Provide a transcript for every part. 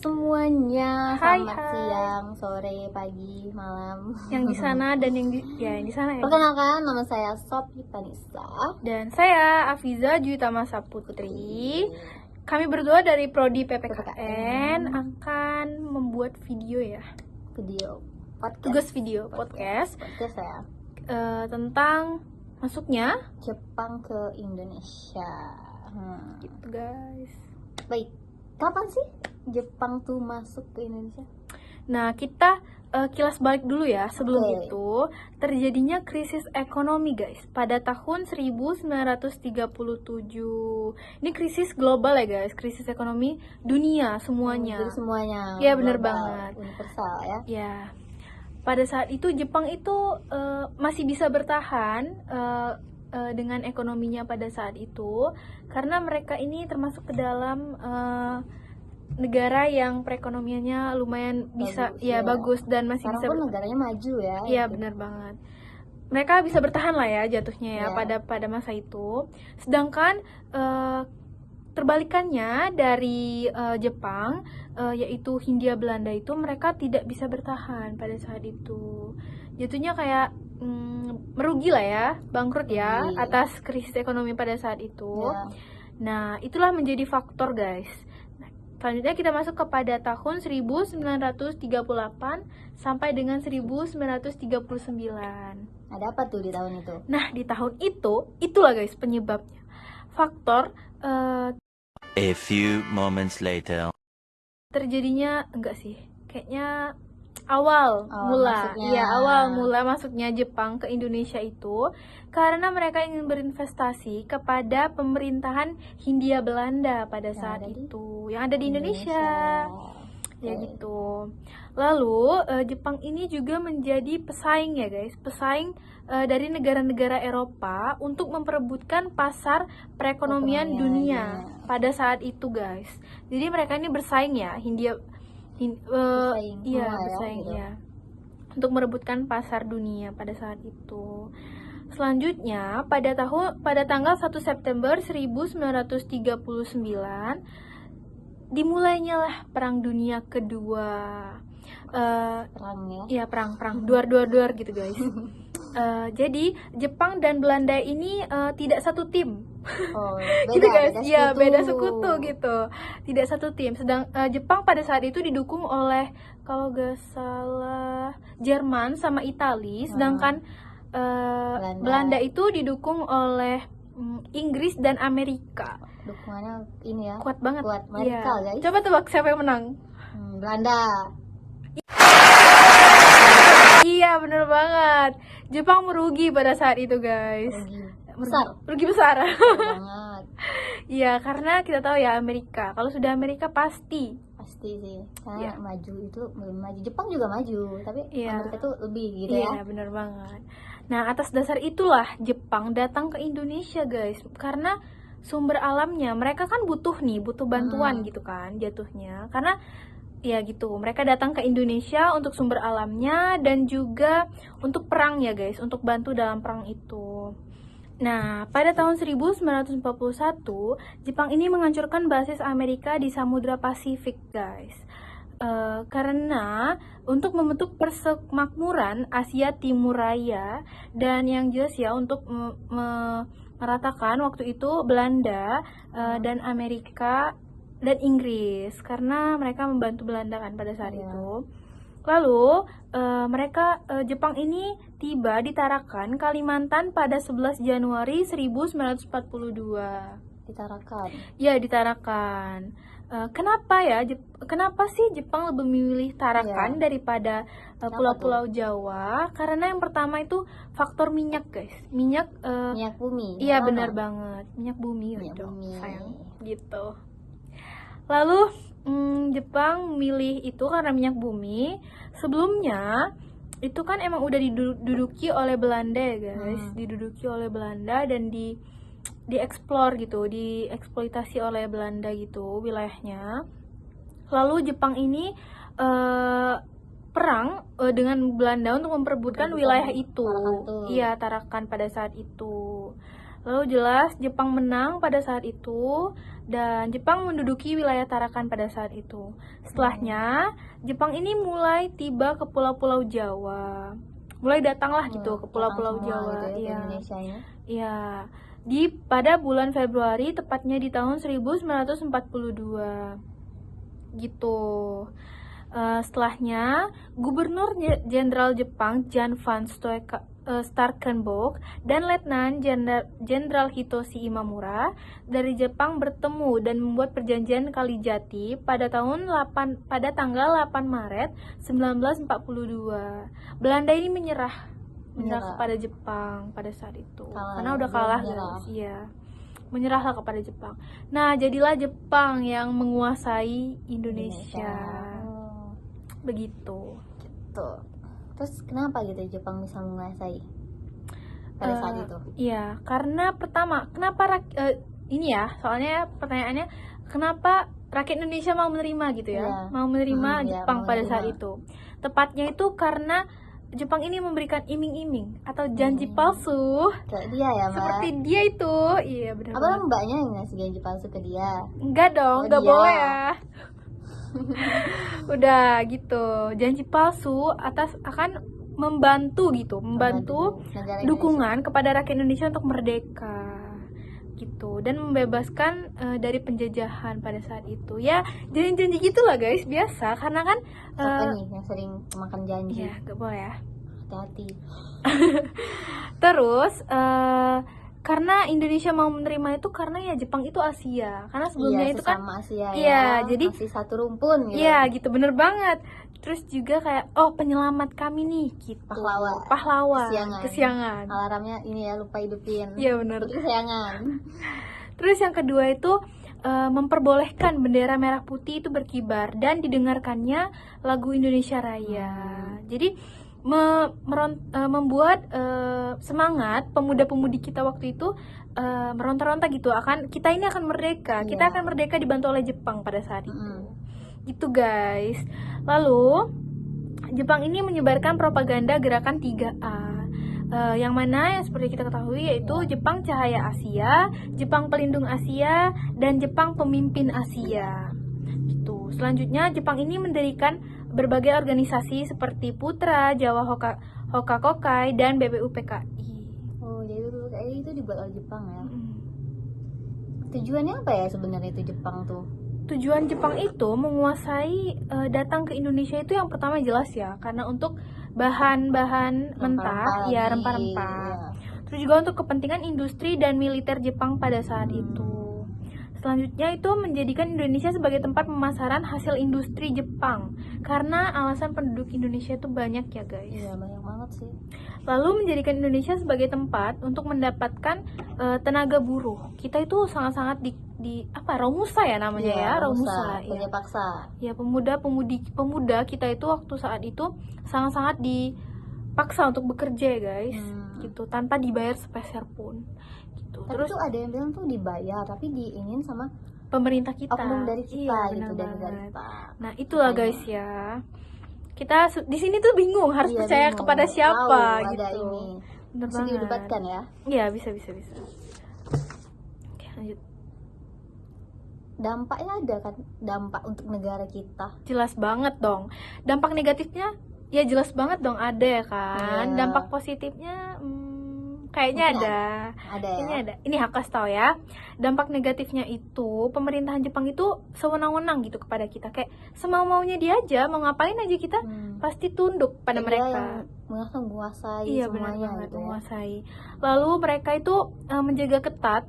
semuanya. Hai, Selamat siang, sore, pagi, malam. Yang di sana dan yang di sana ya. Perkenalkan, nama saya Sophie Vanessa. Dan saya Afiza Juwitama Saputri. Kami berdua dari Prodi PPKN akan membuat video ya. Podcast. Tugas video podcast ya. Tentang masuknya Jepang ke Indonesia. Gitu guys. Baik, kapan sih Jepang tuh masuk ke Indonesia? Nah, kita kilas balik dulu ya. Sebelum Oke. itu, terjadinya krisis ekonomi guys pada tahun 1937. Ini krisis global ya guys, krisis ekonomi dunia semuanya. Jadi semuanya. Iya, bener global, banget. Universal ya. Ya, pada saat itu Jepang itu masih bisa bertahan dengan ekonominya pada saat itu, karena mereka ini termasuk ke dalam negara yang perekonomiannya lumayan bisa bagus dan masih Sekarang bisa pun negaranya maju ya. Iya, gitu. benar banget. Mereka bisa bertahan lah ya jatuhnya ya pada masa itu. Sedangkan terbalikannya dari Jepang, yaitu Hindia Belanda itu, mereka tidak bisa bertahan pada saat itu. Jatuhnya kayak merugi lah ya, bangkrut ya atas krisis ekonomi pada saat itu. Nah, itulah menjadi faktor guys. Selanjutnya kita masuk kepada tahun 1938 sampai dengan 1939. Ada apa tuh di tahun itu? Nah, di tahun itulah guys penyebabnya. Faktor A few moments later. terjadinya enggak sih? Kayaknya awal mula masuknya Jepang ke Indonesia itu karena mereka ingin berinvestasi kepada pemerintahan Hindia Belanda pada saat itu yang ada di Indonesia. Ya gitu. Lalu Jepang ini juga menjadi pesaing ya guys, pesaing dari negara-negara Eropa untuk memperebutkan pasar perekonomian dunia pada saat itu guys. Jadi mereka ini bersaing ya, bersaing ya, untuk merebutkan pasar dunia pada saat itu. Selanjutnya pada tanggal 1 September 1939 dimulainya lah Perang Dunia Kedua. Perang duar gitu guys. Jadi Jepang dan Belanda ini tidak satu tim. Gitu guys. Iya, beda sekutu gitu. Tidak satu tim. Sedang Jepang pada saat itu didukung oleh kalau gak salah Jerman sama Italia, sedangkan Belanda itu didukung oleh Inggris dan Amerika. Dukungannya ini ya. Kuat banget. Kuat Amerika guys. Coba tebak siapa yang menang? Belanda. Iya, bener banget. Jepang merugi pada saat itu guys. Rugi besar. Banget. Iya, karena kita tahu ya Amerika. Kalau sudah Amerika pasti sih. Karena maju itu belum maju. Jepang juga maju, tapi Amerika tuh lebih gitu ya. Iya, bener banget. Nah, atas dasar itulah Jepang datang ke Indonesia guys. Karena sumber alamnya mereka kan butuh bantuan gitu kan jatuhnya. Karena ya gitu, mereka datang ke Indonesia untuk sumber alamnya dan juga untuk perang ya guys, untuk bantu dalam perang itu. Nah, pada tahun 1941, Jepang ini menghancurkan basis Amerika di Samudra Pasifik guys. Karena untuk membentuk persemakmuran Asia Timur Raya, dan yang jelas ya untuk meratakan waktu itu Belanda dan Amerika dan Inggris, karena mereka membantu Belanda kan pada saat itu. Lalu Jepang ini tiba di Tarakan, Kalimantan pada 11 Januari 1942. Di Tarakan. Ya, di Tarakan. Kenapa sih Jepang lebih memilih Tarakan daripada pulau-pulau Jawa? Karena yang pertama itu faktor minyak guys. Minyak bumi. Iya, benar banget. Minyak bumi sayang gitu. Lalu Jepang milih itu karena minyak bumi. Sebelumnya itu kan emang udah diduduki oleh Belanda ya guys. Diduduki oleh Belanda dan dieksplor gitu, dieksploitasi oleh Belanda gitu wilayahnya. Lalu Jepang ini perang dengan Belanda untuk memperebutkan wilayah itu. Iya, Tarakan pada saat itu. Lalu jelas Jepang menang pada saat itu dan Jepang menduduki wilayah Tarakan pada saat itu. Setelahnya Jepang ini mulai tiba ke pulau-pulau Jawa. Mulai datanglah gitu ke pulau-pulau Jawa. Gitu ya, ke Iya. Indonesia ya. Iya. Pada bulan Februari, tepatnya di tahun 1942. Gitu. Setelahnya, Gubernur Jenderal Jepang Jan van Starkenborg dan Letnan Jenderal Hitoshi Imamura dari Jepang bertemu dan membuat perjanjian Kalijati pada tanggal 8 Maret 1942. Belanda ini menyerah kepada Jepang pada saat itu. Karena udah kalah guys. Iya. Menyerahlah kepada Jepang. Nah, jadilah Jepang yang menguasai Indonesia. Begitu. Gitu. Terus kenapa gitu Jepang bisa menguasai pada saat itu? Iya, karena pertama, kenapa ini ya, soalnya pertanyaannya kenapa rakyat Indonesia mau menerima gitu ya? Iya. Mau menerima Jepang mau pada menerima. saat itu. Tepatnya itu karena Jepang ini memberikan iming-iming atau janji palsu Kayak dia ya, Mbak. seperti dia itu. Iya, benar. Apa mbaknya yang ngasih janji palsu ke dia? Enggak dong, enggak dia. boleh ya. Udah gitu. Janji palsu akan membantu negara dukungan kepada rakyat Indonesia untuk merdeka gitu dan membebaskan dari penjajahan pada saat itu. Ya, janji-janji gitulah guys, biasa karena kan Siapa nih yang sering makan janji? ya, enggak boleh ya. Hati-hati. Terus karena Indonesia mau menerima itu karena ya Jepang itu Asia. Karena sebelumnya itu kan Asia iya, ya. jadi masih satu rumpun gitu. iya gitu, bener banget. Terus juga kayak penyelamat kami nih gitu. Pahlawan. Kesiangan. Alarmnya ini ya, lupa hidupin. Iya bener. Kesiangan. Terus yang kedua itu memperbolehkan bendera merah putih itu berkibar dan didengarkannya lagu Indonesia Raya. Jadi membuat semangat pemuda-pemudi kita waktu itu meronta-ronta gitu, kita ini akan merdeka. Kita akan merdeka dibantu oleh Jepang pada saat itu. Gitu guys. Lalu Jepang ini menyebarkan propaganda gerakan 3A. Yang mana yang seperti kita ketahui yaitu Jepang Cahaya Asia, Jepang Pelindung Asia, dan Jepang Pemimpin Asia. Gitu. Selanjutnya Jepang ini mendirikan berbagai organisasi seperti Putra, Jawa Hokakokai, dan BPUPKI. Oh, jadi BPUPKI itu dibuat oleh Jepang ya. Tujuannya apa ya sebenarnya itu Jepang tuh? Tujuan Jepang itu menguasai datang ke Indonesia itu yang pertama jelas ya, karena untuk bahan-bahan mentah, ya rempah-rempah. Ya. Terus juga untuk kepentingan industri dan militer Jepang pada saat itu. Selanjutnya itu menjadikan Indonesia sebagai tempat pemasaran hasil industri Jepang. Karena alasan penduduk Indonesia itu banyak ya guys. Iya, banyak banget sih. Lalu menjadikan Indonesia sebagai tempat untuk mendapatkan tenaga buruh. Kita itu sangat-sangat Romusa ya namanya ya, Romusa. Kerja paksa. Ya, pemuda kita itu waktu saat itu sangat-sangat dipaksa untuk bekerja ya guys. Gitu, tanpa dibayar sepeser pun. Gitu. Tapi Terus tuh ada yang bilang tuh dibayar, tapi diingin sama pemerintah kita. oknum dari kita Iya, gitu, benar dari negara banget. kita. Nah, itulah guys ya. Kita di sini tuh bingung harus percaya bingung. kepada siapa Tahu, gitu. Ada ini. Bener Bisa banget. didebatkan ya. Iya, bisa. Oke, lanjut. Dampaknya ada kan, dampak untuk negara kita. Jelas banget dong. Dampak negatifnya ya jelas banget dong ada ya kan. Iya. Dampak positifnya kayaknya Mungkin ada. Ada Kayaknya ya. ada. Ini Hakas tahu ya. Dampak negatifnya itu pemerintahan Jepang itu sewenang-wenang gitu kepada kita. Kayak semau-maunya dia aja, mau ngapain aja kita pasti tunduk pada Dia mereka. yang menguasai Iya, benar semuanya banget, gitu ya. menguasai. Lalu mereka itu menjaga ketat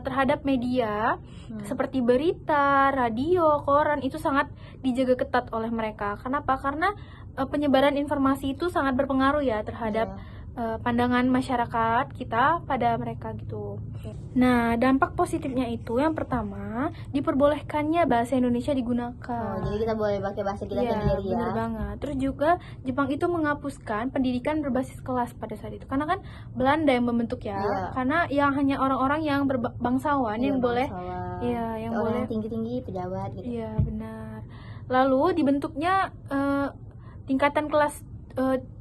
terhadap media seperti berita, radio, koran itu sangat dijaga ketat oleh mereka. Kenapa? Karena penyebaran informasi itu sangat berpengaruh ya terhadap pandangan masyarakat kita pada mereka gitu. Nah, dampak positifnya itu yang pertama, diperbolehkannya bahasa Indonesia digunakan. Oh, jadi kita boleh pakai bahasa kita Iya, sendiri ya. bener banget. Terus juga Jepang itu menghapuskan pendidikan berbasis kelas pada saat itu. Karena kan Belanda yang membentuk ya. Iya. Karena yang hanya orang-orang yang berbangsawan yang boleh. Iya, yang boleh. Orang tinggi-tinggi pejabat gitu. Iya, benar. Lalu dibentuknya tingkatan kelas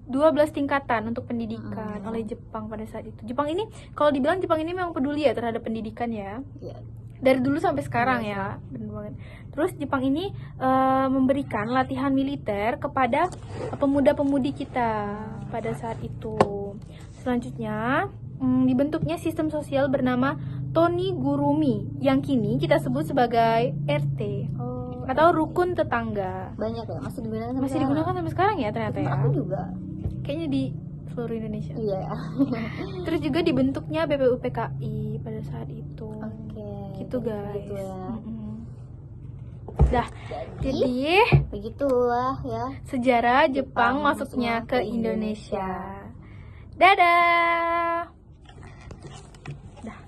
12 tingkatan untuk pendidikan oleh Jepang pada saat itu. Jepang ini, kalau dibilang Jepang ini memang peduli ya terhadap pendidikan ya. Iya. Dari dulu sampai sekarang ya, bener banget. Terus Jepang ini memberikan latihan militer kepada pemuda-pemudi kita pada saat itu. Selanjutnya, dibentuknya sistem sosial bernama Tonigurumi yang kini kita sebut sebagai RT atau rukun tetangga. Banyak ya, masih digunakan sampai Masih sekarang. digunakan sampai sekarang ya ternyata ya. Aku juga. Kayaknya di seluruh Indonesia. Iya. Terus juga dibentuknya BPUPKI pada saat itu. Oke. Gitu guys. Gitu ya. Dah, jadi Begitulah ya. sejarah Jepang masuknya ke Indonesia. Dadah. Dah.